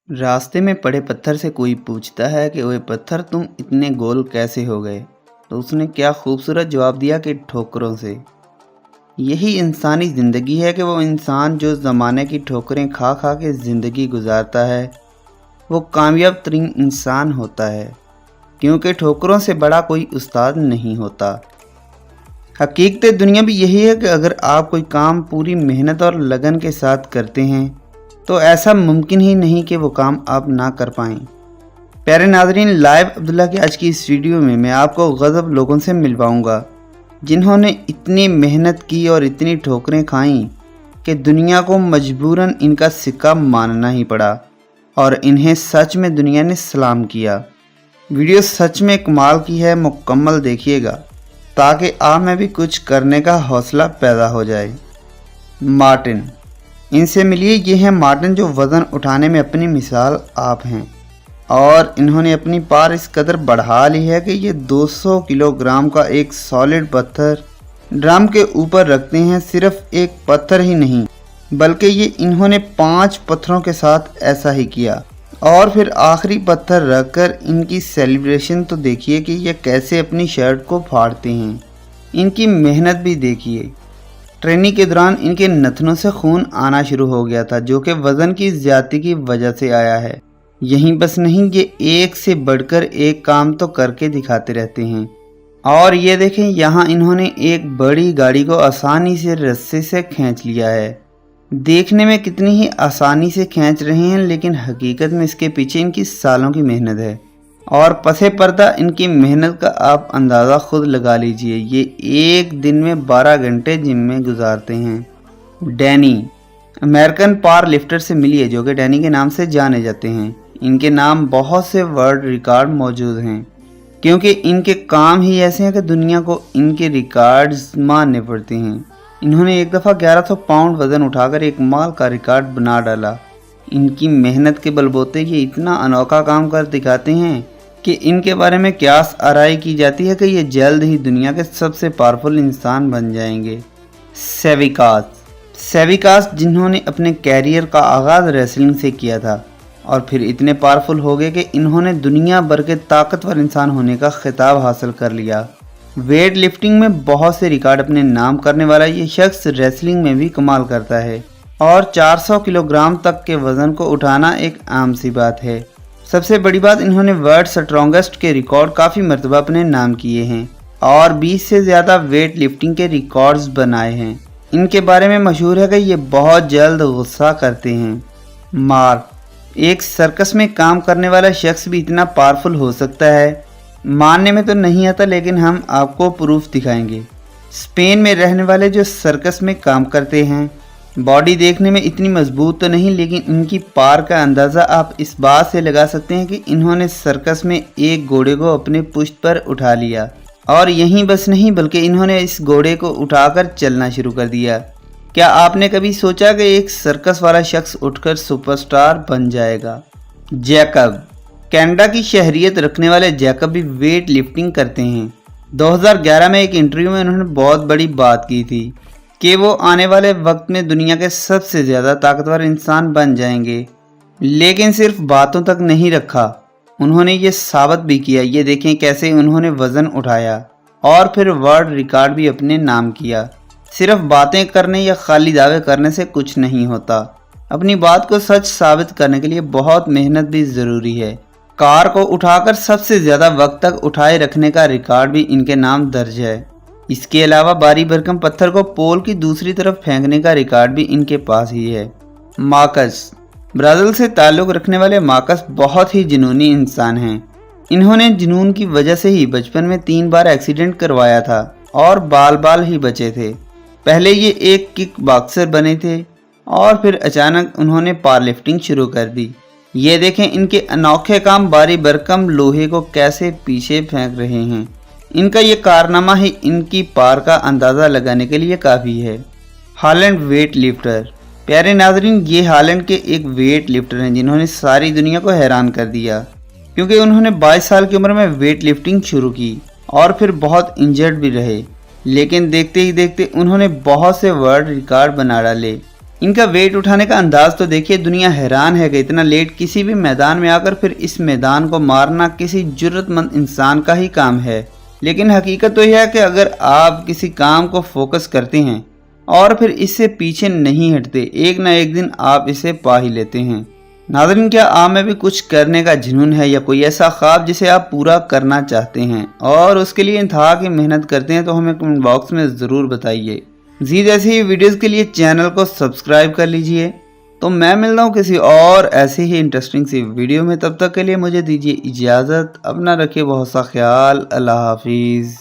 रास्ते में पड़े पत्थर से कोई पूछता है कि ओए पत्थर तुम इतने गोल कैसे हो गए। तो उसने क्या खूबसूरत जवाब दिया कि ठोकरों से। यही इंसानी ज़िंदगी है कि वो इंसान जो ज़माने की ठोकरें खा खा के ज़िंदगी गुजारता है वो कामयाब तरीन इंसान होता है, क्योंकि ठोकरों से बड़ा कोई उस्ताद नहीं होता। हकीकत दुनिया भी यही है कि अगर आप कोई काम पूरी मेहनत और लगन के साथ करते हैं तो ऐसा मुमकिन ही नहीं कि वो काम आप ना कर पाएं। प्यारे नाज़रीन, लाइव अब्दुल्ला की आज की इस वीडियो में मैं आपको गज़ब लोगों से मिलवाऊंगा जिन्होंने इतनी मेहनत की और इतनी ठोकरें खाईं कि दुनिया को मजबूरन इनका सिक्का मानना ही पड़ा और इन्हें सच में दुनिया ने सलाम किया। वीडियो सच में कमाल की है, मुकम्मल देखिएगा ताकि आप में भी कुछ करने का हौसला पैदा हो जाए। मार्टिन, इनसे मिलिए। ये हैं मार्टिन जो वज़न उठाने में अपनी मिसाल आप हैं और इन्होंने अपनी पार इस कदर बढ़ा ली है कि ये 200 किलोग्राम का एक सॉलिड पत्थर ड्रम के ऊपर रखते हैं। सिर्फ एक पत्थर ही नहीं बल्कि ये इन्होंने 5 पत्थरों के साथ ऐसा ही किया और फिर आखिरी पत्थर रखकर इनकी सेलिब्रेशन तो देखिए कि ये कैसे अपनी शर्ट को फाड़ते हैं। इनकी मेहनत भी देखिए। ट्रेनिंग के दौरान इनके नथनों से खून आना शुरू हो गया था जो कि वज़न की ज़्यादती की वजह से आया है। यहीं बस नहीं, ये एक से बढ़कर एक काम तो करके दिखाते रहते हैं। और ये देखें, यहाँ इन्होंने एक बड़ी गाड़ी को आसानी से रस्से से खींच लिया है। देखने में कितनी ही आसानी से खींच रहे हैं, लेकिन हकीकत में इसके पीछे इनकी सालों की मेहनत है और पसे पर्दा इनकी मेहनत का आप अंदाज़ा खुद लगा लीजिए। ये एक दिन में 12 घंटे जिम में गुजारते हैं। डैनी, अमेरिकन पावर लिफ्टर से मिलिए जो कि डैनी के नाम से जाने जाते हैं। इनके नाम बहुत से वर्ल्ड रिकॉर्ड मौजूद हैं क्योंकि इनके काम ही ऐसे हैं कि दुनिया को इनके रिकॉर्ड्स मानने पड़ते हैं। इन्होंने एक दफ़ा 1100 पाउंड वज़न उठाकर एक माल का रिकॉर्ड बना डाला। इनकी मेहनत के बलबूते ये इतना अनोखा काम कर दिखाते हैं कि इनके बारे में क्यास आराई की जाती है कि ये जल्द ही दुनिया के सबसे पावरफुल इंसान बन जाएंगे। सेविकास जिन्होंने अपने कैरियर का आगाज़ रेसलिंग से किया था और फिर इतने पावरफुल हो गए कि इन्होंने दुनिया भर के ताकतवर इंसान होने का खिताब हासिल कर लिया। वेट लिफ्टिंग में बहुत से रिकॉर्ड अपने नाम करने वाला ये शख्स रेसलिंग में भी कमाल करता है और 400 किलोग्राम तक के वज़न को उठाना एक आम सी बात है। सबसे बड़ी बात, इन्होंने वर्ल्ड स्ट्रॉन्गेस्ट के रिकॉर्ड काफ़ी मरतबा अपने नाम किए हैं और 20 से ज़्यादा वेट लिफ्टिंग के रिकॉर्ड्स बनाए हैं। इनके बारे में मशहूर है कि ये बहुत जल्द गुस्सा करते हैं। मार्क, एक सर्कस में काम करने वाला शख्स भी इतना पावरफुल हो सकता है, मानने में तो नहीं आता, लेकिन हम आपको प्रूफ दिखाएंगे। स्पेन में रहने वाले जो सर्कस में काम करते हैं, बॉडी देखने में इतनी मजबूत तो नहीं, लेकिन इनकी पार का अंदाज़ा आप इस बात से लगा सकते हैं कि इन्होंने सर्कस में एक घोड़े को अपने पुश्त पर उठा लिया और यहीं बस नहीं बल्कि इन्होंने इस घोड़े को उठाकर चलना शुरू कर दिया। क्या आपने कभी सोचा कि एक सर्कस वाला शख्स उठकर सुपरस्टार बन जाएगा? जैकब, कनाडा की शहरियत रखने वाले जैकब भी वेट लिफ्टिंग करते हैं। 2011 में एक इंटरव्यू में उन्होंने बहुत बड़ी बात की थी कि वो आने वाले वक्त में दुनिया के सबसे ज़्यादा ताकतवर इंसान बन जाएंगे, लेकिन सिर्फ बातों तक नहीं रखा, उन्होंने ये साबित भी किया। ये देखें कैसे उन्होंने वज़न उठाया और फिर वर्ल्ड रिकॉर्ड भी अपने नाम किया। सिर्फ बातें करने या खाली दावे करने से कुछ नहीं होता, अपनी बात को सच साबित करने के लिए बहुत मेहनत भी ज़रूरी है। कार को उठाकर सबसे ज़्यादा वक्त तक उठाए रखने का रिकॉर्ड भी इनके नाम दर्ज है। इसके अलावा भारी भरकम पत्थर को पोल की दूसरी तरफ फेंकने का रिकॉर्ड भी इनके पास ही है। मार्कस, ब्राज़ील से ताल्लुक़ रखने वाले मार्कस बहुत ही जुनूनी इंसान हैं। इन्होंने जुनून की वजह से ही बचपन में 3 बार एक्सीडेंट करवाया था और बाल ही बचे थे। पहले ये एक किक बॉक्सर बने थे और फिर अचानक उन्होंने पावर लिफ्टिंग शुरू कर दी। ये देखें इनके अनोखे काम भारी भरकम लोहे को कैसे पीछे फेंक रहे हैं। इनका ये कारनामा ही इनकी पार का अंदाज़ा लगाने के लिए काफ़ी है। हॉलैंड वेट लिफ्टर, प्यारे नाजरीन, ये हॉलैंड के एक वेट लिफ्टर हैं जिन्होंने सारी दुनिया को हैरान कर दिया क्योंकि उन्होंने 22 साल की उम्र में वेट लिफ्टिंग शुरू की और फिर बहुत इंजर्ड भी रहे, लेकिन देखते ही देखते उन्होंने बहुत से वर्ल्ड रिकॉर्ड बना डाले। इनका वेट उठाने का अंदाज तो देखिए, दुनिया हैरान है कि इतना लेट किसी भी मैदान में आकर फिर इस मैदान को मारना किसी जुर्रतमंद इंसान का ही काम है। लेकिन हकीकत तो यह है कि अगर आप किसी काम को फोकस करते हैं और फिर इससे पीछे नहीं हटते, एक ना एक दिन आप इसे पा ही लेते हैं। नाज़रीन, क्या आप में भी कुछ करने का जुनून है या कोई ऐसा ख्वाब जिसे आप पूरा करना चाहते हैं और उसके लिए इंतहा की मेहनत करते हैं, तो हमें कमेंट बॉक्स में ज़रूर बताइए। मज़ीद ऐसी वीडियोस के लिए चैनल को सब्सक्राइब कर लीजिए। तो मैं मिलता हूँ किसी और ऐसी ही इंटरेस्टिंग सी वीडियो में। तब तक के लिए मुझे दीजिए इजाज़त। अपना रखिए बहुत सा ख्याल। अल्लाह हाफिज़।